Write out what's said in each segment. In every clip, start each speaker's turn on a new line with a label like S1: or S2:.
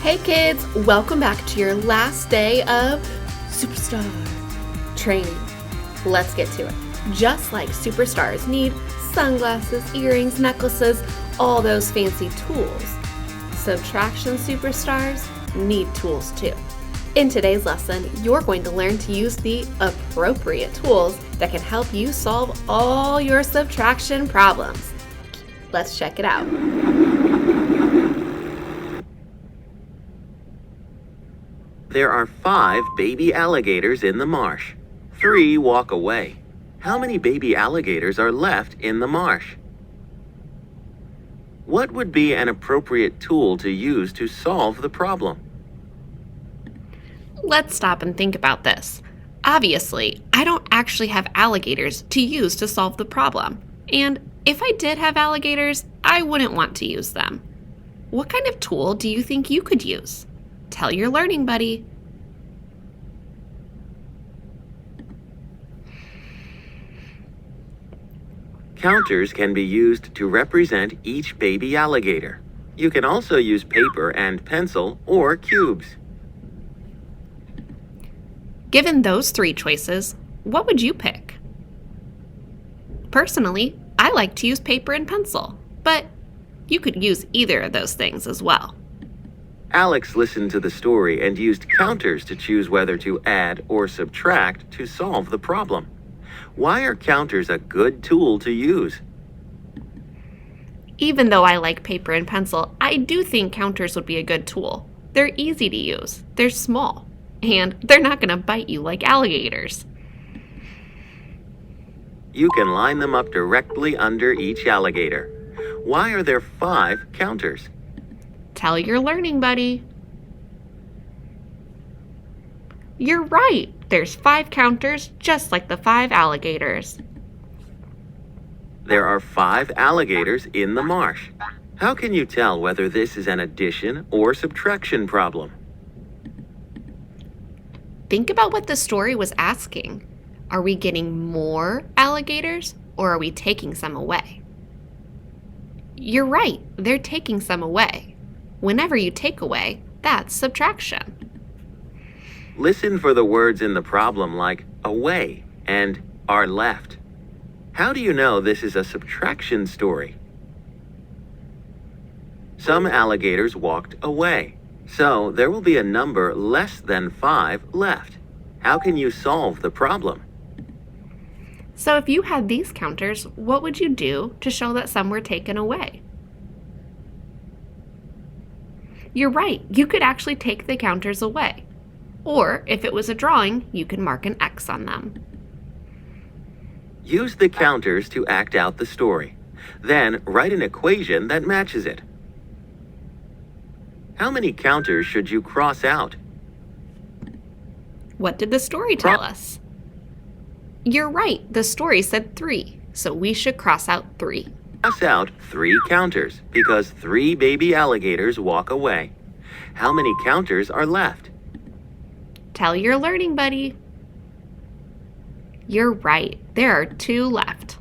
S1: Hey kids, welcome back to your last day of Superstar training. Let's get to it. Just like superstars need sunglasses, earrings, necklaces, all those fancy tools, subtraction superstars need tools too. In today's lesson, you're going to learn to use the appropriate tools that can help you solve all your subtraction problems. Let's check it out.
S2: There are 5 baby alligators in the marsh. 3 walk away. How many baby alligators are left in the marsh? What would be an appropriate tool to use to solve the problem?
S1: Let's stop and think about this. Obviously, I don't actually have alligators to use to solve the problem. And if I did have alligators, I wouldn't want to use them. What kind of tool do you think you could use? Tell your learning buddy.
S2: Counters can be used to represent each baby alligator. You can also use paper and pencil or cubes.
S1: Given those 3 choices, what would you pick? Personally, I like to use paper and pencil, but you could use either of those things as well.
S2: Alex listened to the story and used counters to choose whether to add or subtract to solve the problem. Why are counters a good tool to use?
S1: Even though I like paper and pencil, I do think counters would be a good tool. They're easy to use, they're small, and they're not going to bite you like alligators.
S2: You can line them up directly under each alligator. Why are there 5 counters?
S1: Tell your learning buddy. You're right. There's 5 counters, just like the 5 alligators.
S2: There are 5 alligators in the marsh. How can you tell whether this is an addition or subtraction problem?
S1: Think about what the story was asking. Are we getting more alligators, or are we taking some away? You're right. They're taking some away. Whenever you take away, that's subtraction.
S2: Listen for the words in the problem like away and are left. How do you know this is a subtraction story? Some alligators walked away, so there will be a number less than 5 left. How can you solve the problem?
S1: So if you had these counters, what would you do to show that some were taken away? You're right, you could actually take the counters away. Or if it was a drawing, you could mark an X on them.
S2: Use the counters to act out the story. Then write an equation that matches it. How many counters should you cross out?
S1: What did the story tell us? You're right, the story said 3, so we should cross out 3.
S2: Cross out 3 counters because 3 baby alligators walk away. How many counters are left?
S1: Tell your learning buddy. You're right, there are 2 left.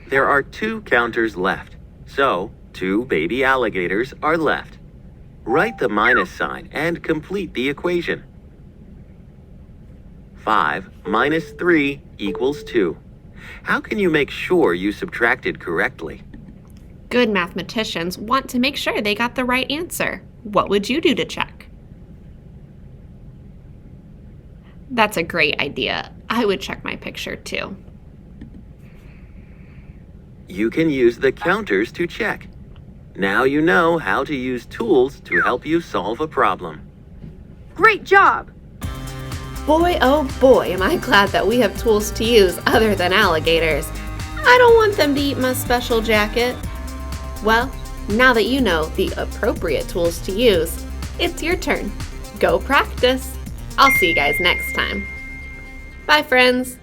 S2: There are 2 counters left, so 2 baby alligators are left. Write the minus sign and complete the equation. 5 minus 3 equals 2. How can you make sure you subtracted correctly?
S1: Good mathematicians want to make sure they got the right answer. What would you do to check? That's a great idea. I would check my picture too.
S2: You can use the counters to check. Now you know how to use tools to help you solve a problem.
S3: Great job!
S1: Boy, oh boy, am I glad that we have tools to use other than alligators. I don't want them to eat my special jacket. Well, now that you know the appropriate tools to use, it's your turn. Go practice. I'll see you guys next time. Bye, friends.